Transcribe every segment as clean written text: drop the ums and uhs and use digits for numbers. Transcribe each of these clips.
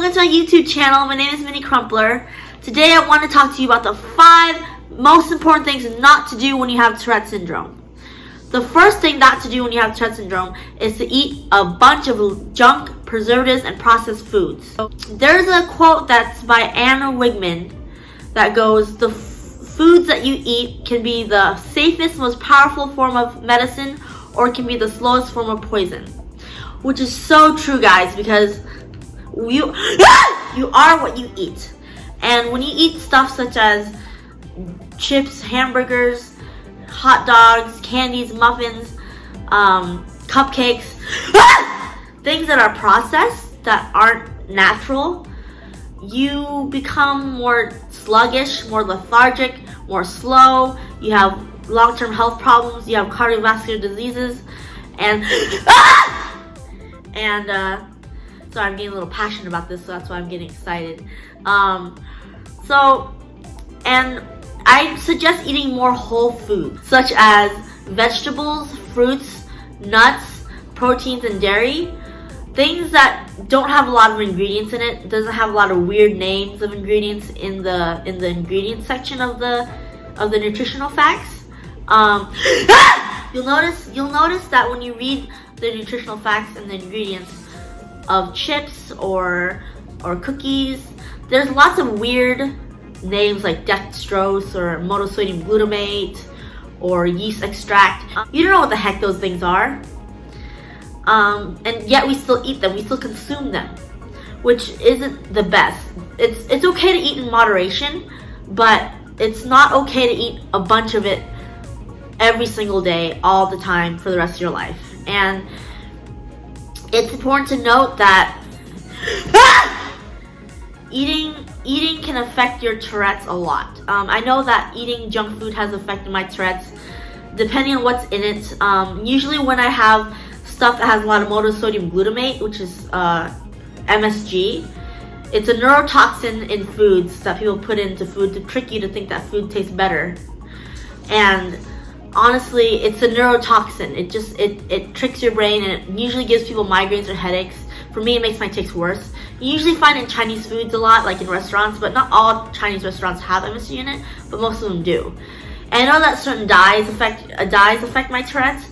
welcome to my YouTube channel. My name is Minnie Crumpler. Today I want to talk to you about the 5 most important things not to do when you have Tourette syndrome. The first thing not to do when you have Tourette syndrome is to eat a bunch of junk, preservatives, and processed foods. There's a quote that's by Anna Wigman that goes, "The foods that you eat can be the safest, most powerful form of medicine, or it can be the slowest form of poison." Which is so true, guys, because you are what you eat. And when you eat stuff such as chips, hamburgers, hot dogs, candies, muffins, cupcakes, things that are processed, that aren't natural, you become more sluggish, more lethargic, more slow. You have long-term health problems. You have cardiovascular diseases, and so I'm getting a little passionate about this, so that's why I'm getting excited. And I suggest eating more whole foods, such as vegetables, fruits, nuts, proteins, and dairy. Things that don't have a lot of ingredients in it, doesn't have a lot of weird names of ingredients in the ingredient section of the nutritional facts. You'll notice that when you read the nutritional facts and the ingredients of chips or cookies, there's lots of weird names like dextrose or monosodium glutamate or yeast extract. You don't know what the heck those things are, and yet we still eat them, we still consume them, which isn't the best. It's okay to eat in moderation, but it's not okay to eat a bunch of it every single day, all the time, for the rest of your life. And it's important to note that eating can affect your Tourette's a lot. I know that eating junk food has affected my Tourette's, depending on what's in it. Usually when I have stuff that has a lot of monosodium glutamate, which is MSG, it's a neurotoxin in foods that people put into food to trick you to think that food tastes better. And honestly, it's a neurotoxin. It tricks your brain, and it usually gives people migraines or headaches. For me, it makes my tics worse. You usually find it in Chinese foods a lot, like in restaurants, but not all Chinese restaurants have MSG in it, but most of them do. And I know that certain dyes affect my Tourette's,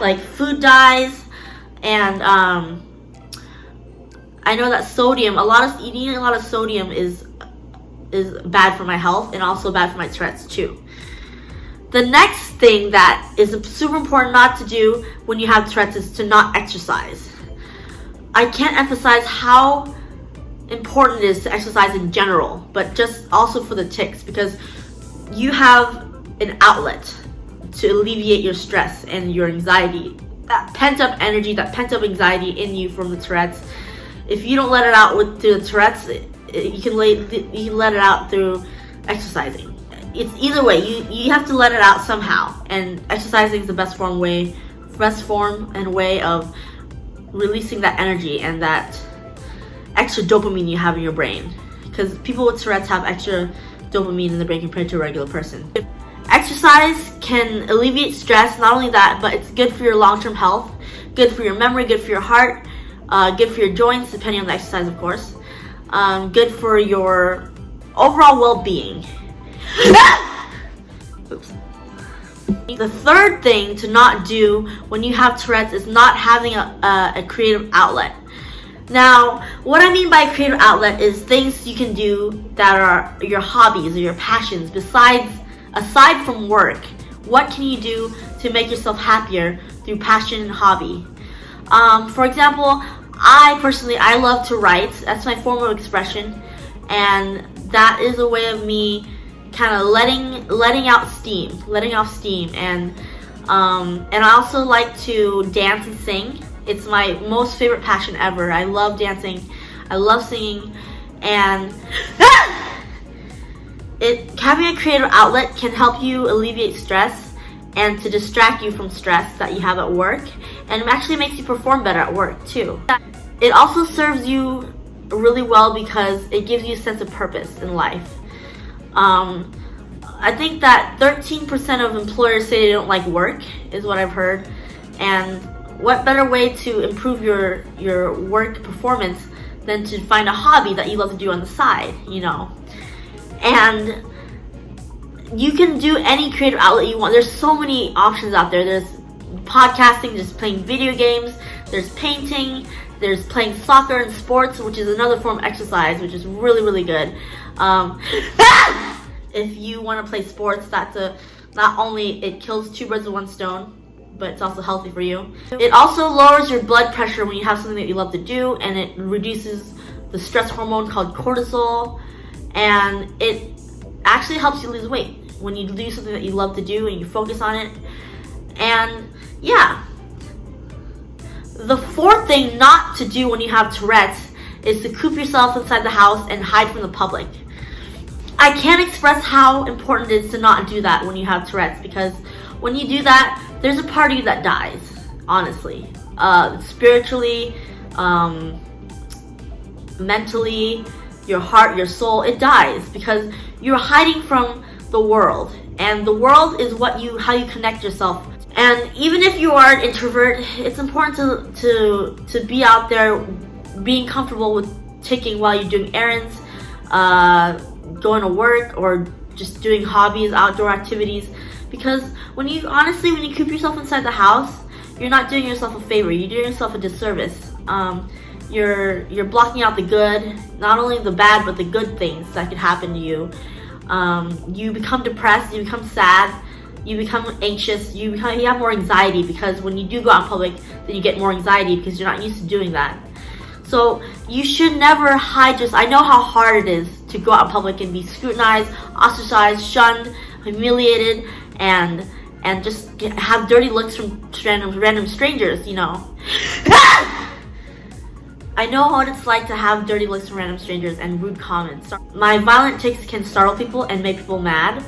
like food dyes, and I know that sodium, eating a lot of sodium is bad for my health, and also bad for my Tourette's too. The next thing that is super important not to do when you have Tourette's is to not exercise. I can't emphasize how important it is to exercise in general, but just also for the tics, because you have an outlet to alleviate your stress and your anxiety, that pent-up energy, that pent-up anxiety in you from the Tourette's. If you don't let it out through the Tourette's, you can let it out through exercising. It's either way, you have to let it out somehow, and exercising is the best form and way of releasing that energy and that extra dopamine you have in your brain, because people with Tourette's have extra dopamine in the brain compared to a regular person. Exercise can alleviate stress. Not only that, but it's good for your long-term health, good for your memory, good for your heart, good for your joints, depending on the exercise, of course, good for your overall well-being. Oops. The third thing to not do when you have Tourette's is not having a creative outlet. Now, what I mean by a creative outlet is things you can do that are your hobbies or your passions aside from work. What can you do to make yourself happier through passion and hobby? For example, I love to write. That's my form of expression, and that is a way of me kind of letting off steam, and I also like to dance and sing. It's my most favorite passion ever. I love dancing, I love singing, and having a creative outlet can help you alleviate stress and to distract you from stress that you have at work, and it actually makes you perform better at work too. It also serves you really well because it gives you a sense of purpose in life. I think that 13% of employers say they don't like work, is what I've heard. And what better way to improve your work performance than to find a hobby that you love to do on the side, you know. And you can do any creative outlet you want. There's so many options out there. There's podcasting, there's playing video games, there's painting, there's playing soccer and sports, which is another form of exercise, which is really, really good. If you want to play sports, not only it kills 2 birds with 1 stone, but it's also healthy for you. It also lowers your blood pressure when you have something that you love to do, and it reduces the stress hormone called cortisol, and it actually helps you lose weight when you do something that you love to do and you focus on it. And yeah, the 4th thing not to do when you have Tourette's is to coop yourself inside the house and hide from the public. I can't express how important it is to not do that when you have Tourette's, because when you do that, there's a part of you that dies, honestly. Spiritually, mentally, your heart, your soul, it dies because you're hiding from the world. And the world is how you connect yourself. And even if you are an introvert, it's important to be out there being comfortable with taking while you're doing errands, going to work, or just doing hobbies, outdoor activities. Because when you coop yourself inside the house, you're not doing yourself a favor. You're doing yourself a disservice. You're blocking out the good, not only the bad, but the good things that could happen to you. You become depressed, you become sad, you become anxious, you have more anxiety, because when you do go out in public, then you get more anxiety because you're not used to doing that. So you should never hide I know how hard it is to go out in public and be scrutinized, ostracized, shunned, humiliated, and just have dirty looks from random strangers, you know. I know what it's like to have dirty looks from random strangers and rude comments. My violent tics can startle people and make people mad,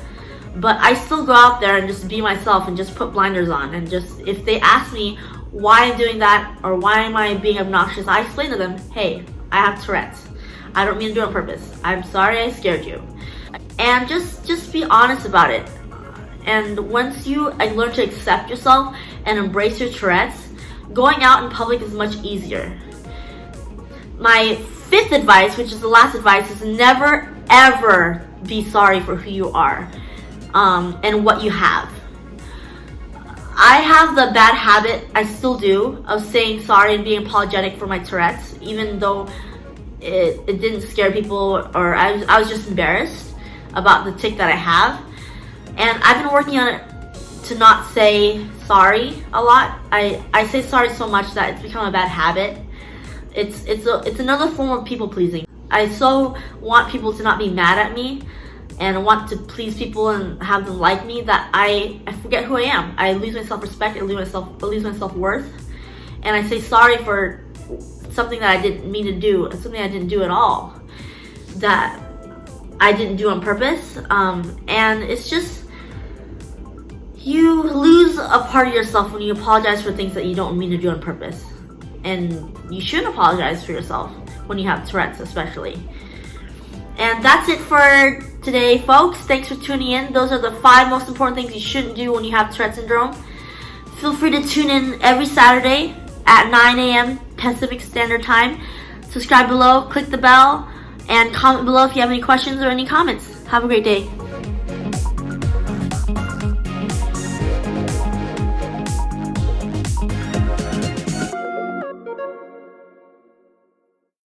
but I still go out there and just be myself and just put blinders on, and just, if they ask me why I'm doing that or why am I being obnoxious, I explain to them, hey, I have Tourette's. I don't mean to do it on purpose. I'm sorry I scared you. And just be honest about it. And once you learn to accept yourself and embrace your Tourette's, going out in public is much easier. My 5th advice, which is the last advice, is never ever be sorry for who you are and what you have. I have the bad habit, I still do, of saying sorry and being apologetic for my Tourette's, even though it didn't scare people, or I was just embarrassed about the tic that I have. And I've been working on it to not say sorry a lot. I say sorry so much that it's become a bad habit. It's another form of people pleasing. I so want people to not be mad at me, and I want to please people and have them like me, that I forget who I am. I lose my self-respect, I lose my self-worth, and I say sorry for something that I didn't mean to do, something I didn't do at all, that I didn't do on purpose. And it's just, you lose a part of yourself when you apologize for things that you don't mean to do on purpose. And you shouldn't apologize for yourself when you have Tourette's, especially. And that's it for today, folks. Thanks for tuning in. Those are the 5 most important things you shouldn't do when you have Tourette syndrome. Feel free to tune in every Saturday at 9 a.m. Pacific Standard Time. Subscribe below, click the bell, and comment below if you have any questions or any comments. Have a great day.